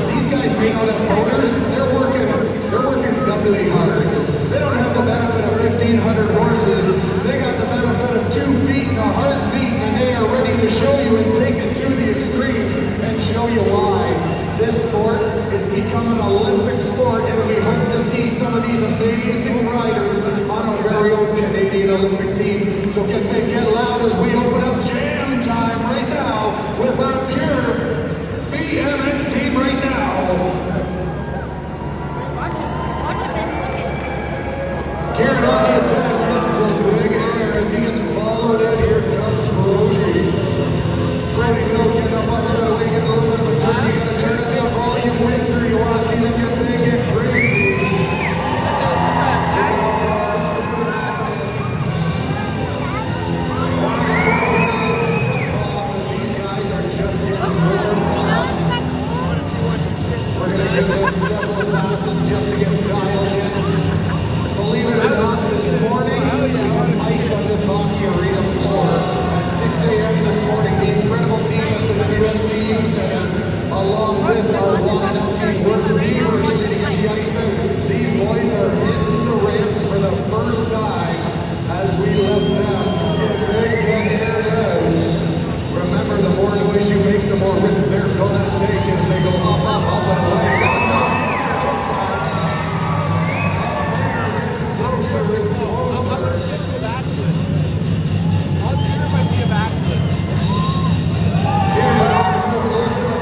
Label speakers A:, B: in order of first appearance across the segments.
A: These guys may not have motors, they're working doubly hard. They don't have the benefit of 1,500 horses. They got the benefit of 2 feet and a heartbeat, and they are ready to show you and take it to the extreme and show you why. This sport is becoming an Olympic sport, and we hope to see some of these amazing riders on our very own Canadian Olympic team. So can they get loud as we open up jam time right now with our pure BMX team right now. Kieran on the attack, hits a big air as he gets followed in. Here comes Brody. Brody Mills getting up on the way, getting a little bit of a turn. He's going to turn it up volume wins, or you want to see them get big and crazy. These guys are just getting warmed up. We're going to give them several passes just to get dialed in. Believe it or not, this morning, we had ice on this hockey arena floor. At 6 a.m. this morning, the incredible team at the WSBU Center, along with our line-up team, we're feverishly to get the ice out. These boys are hitting the ramps for the first time as we left them. Big get aired out. Remember, the more noise you make, the more risk they're gonna take as they go up, up, up, and away. Closer and closer.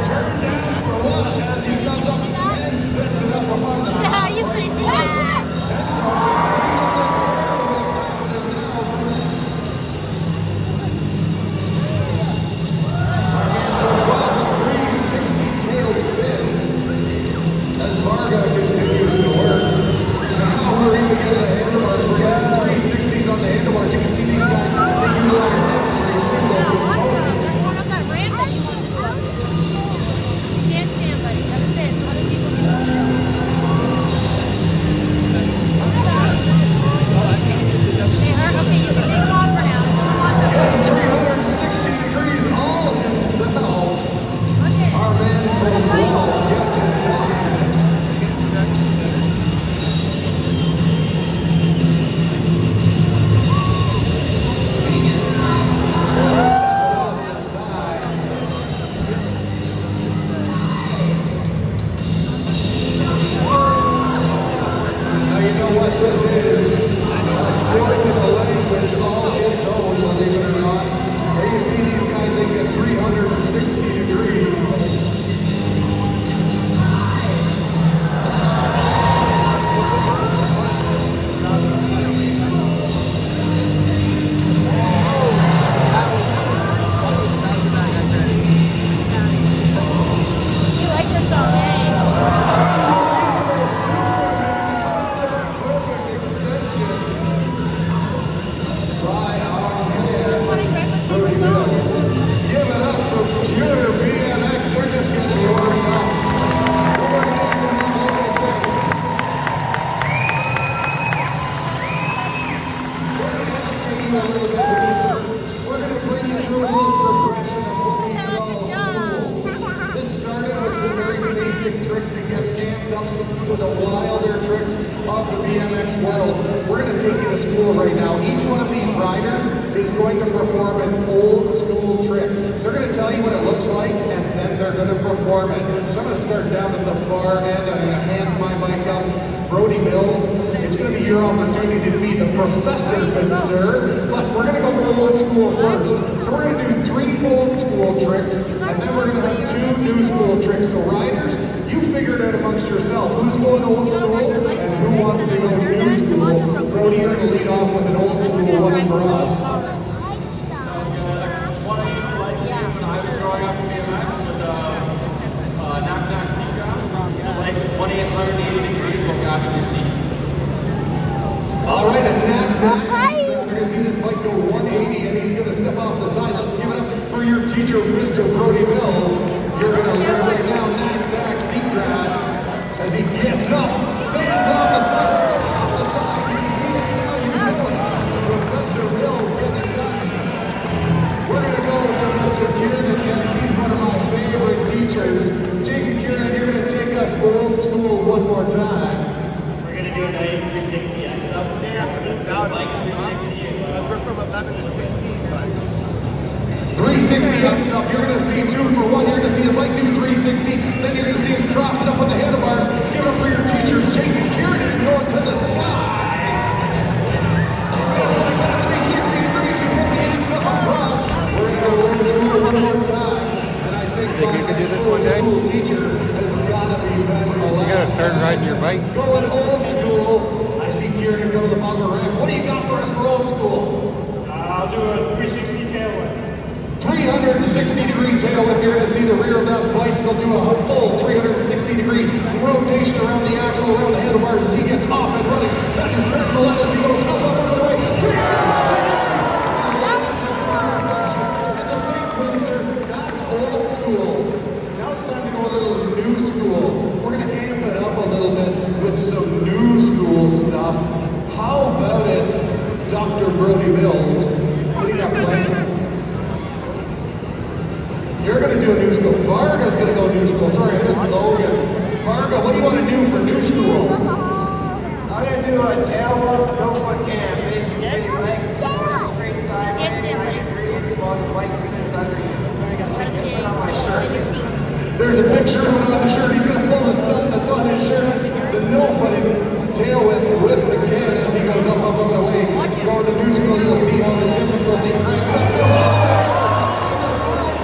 A: Turn down for one as he comes up and sets it up above the
B: How you pretty bad.
A: As Varga continues to work. Now we're even getting the handlebars. We're getting 360s on the handlebars. You can see these guys, they utilize every single component.
B: They're going up that ramp that you want to do. You can't stand, buddy. That's it. Other people can do it. They hurt. Okay, you can take them off for now.
A: Getting 360 degrees all himself.
B: Okay.
A: Our man from Wall gets it done. Now you know what this is. A sport with a language all its own, believe it or not. There you can see these guys, they get 360 degrees.
B: You like this all day.
A: Perfect extension by our man, Brody Mills. Give it up for pure BMX. They're just getting warmed up. We're going to get to them, like I said. We're going to educate you a little bit. We're going to bring you through a little progression of what we call school. This started with some very basic tricks that gets amped up to the wilder tricks of the BMX world. We're going to take you to school right now. Each one of these riders is going to perform an old school trick. They're going to tell you what it looks like, and then they're going to perform it. So I'm going to start down at the far end. I'm going to hand my mic up. Brody Mills, it's going to be your opportunity to be the professor, good sir. But we're going to go old school first. So we're going to do 3 old school tricks, and then we're going to have 2 new school tricks. So riders, you figure it out amongst yourself. Who's going old school and who wants to go new school? Brody, you're going to lead off with an old school one for us.
C: One I used to like seeing when I was growing up in BMX was knock-knock seat drop. Like 180 degrees while grabbing your seat.
A: All right, and now we're going to see this bike go 180, and he's going to step off the side. Let's give it up for your teacher, Mr. Brody Mills. You're going to learn right now, knock-knock seat grab. As he gets up, stands off the side, steps off the side. You can see it now, you know it. Professor Mills getting it done. We're going to go to Mr. Kieran again. He's one of 360 X up, you're going to see 2 for 1, you're going to see a bike do 360, then you're going to see him cross it up with the handlebars, give it up for your teachers, Jason Kiernan going to the sky. Just like that, 360 degrees, you put the X up across. We're going to go old school one more time, and I think
D: you can do this one day?
A: school teacher has got to be better.
D: You gotta start riding your bike.
A: Going old school, I see Kieran go to the bumper ramp. What do you got for us for old school?
C: I'll do a 360 tailwind.
A: 360-degree tailwind. You're going to see the rear of that bicycle do a full 360-degree rotation around the axle, around the handlebars as he gets off and running. That is Ben Melendez. He goes up and away. 360! And the big closer, that's old school. Now it's time to go a little new school. We're going to amp it up a little bit with some new school stuff. How about it, Dr. Brody Mills? What do you got planned? You're going to do a new school. Varga's going to go new school. Sorry, it is Logan. Varga, what do you want to do for new school?
E: I'm going to do a tail whip, no foot cam. Basically, legs straight sideways, 90 degrees, while the bike's under you. Put on my shirt.
A: There's a picture of him on the shirt. He's going to pull the stuff that's on his shirt. The no footing tail whip with the can as he goes up, and away. Going to new school, you'll see how the difficulty cranks up. Goes all the way to the side.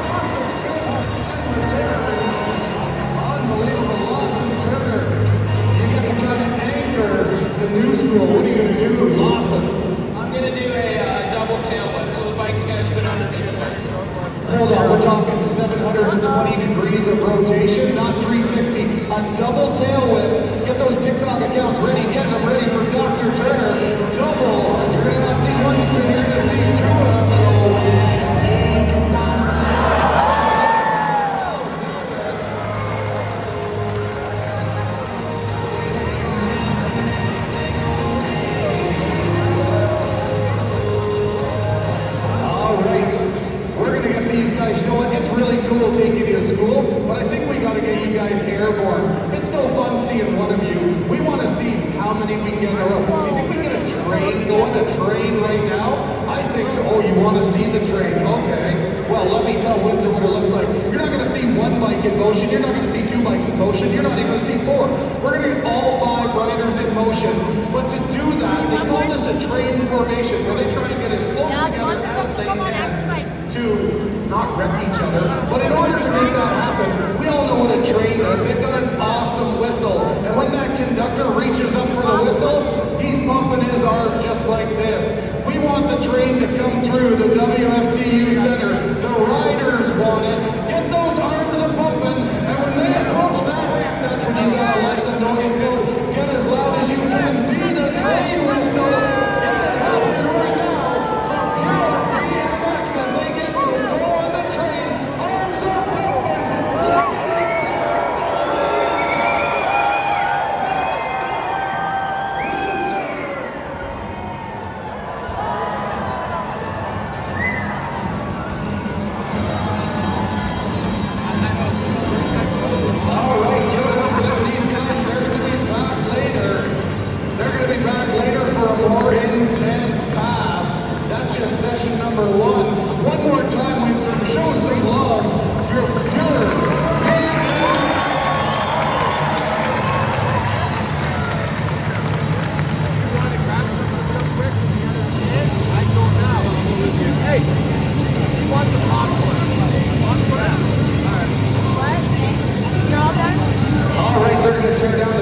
A: Returns. Unbelievable. Lawson Turner. You get to try to anchor the new school. What are you going to do, Lawson?
F: I'm going to do a double tail whip, so the bike's going to spin underneath the bike.
A: Hold on, we're talking 720 degrees of rotation, not 360. A double tail whip. Get those TikTok accounts ready. Get them ready for Dr. Turner. Double. You're going to see one string, you're going to see 2 of them. You know what? It's really cool taking you to school, but I think we got to get you guys airborne. It's no fun seeing one of you. We want to see how many we can get in a row. Do you think we can get a train going? A train right now? I think so. Oh, you want to see the train? Okay. Well, let me tell Windsor what it looks like. You're not going to see 1 bike in motion. You're not going to see 2 bikes in motion. You're not even going to see 4. We're going to get all 5 riders in motion. But to do that, they call this a train formation, where they try and get as close together as they can to not wreck each other. But in order to make that happen, we all know what a train does. They've got an awesome whistle. And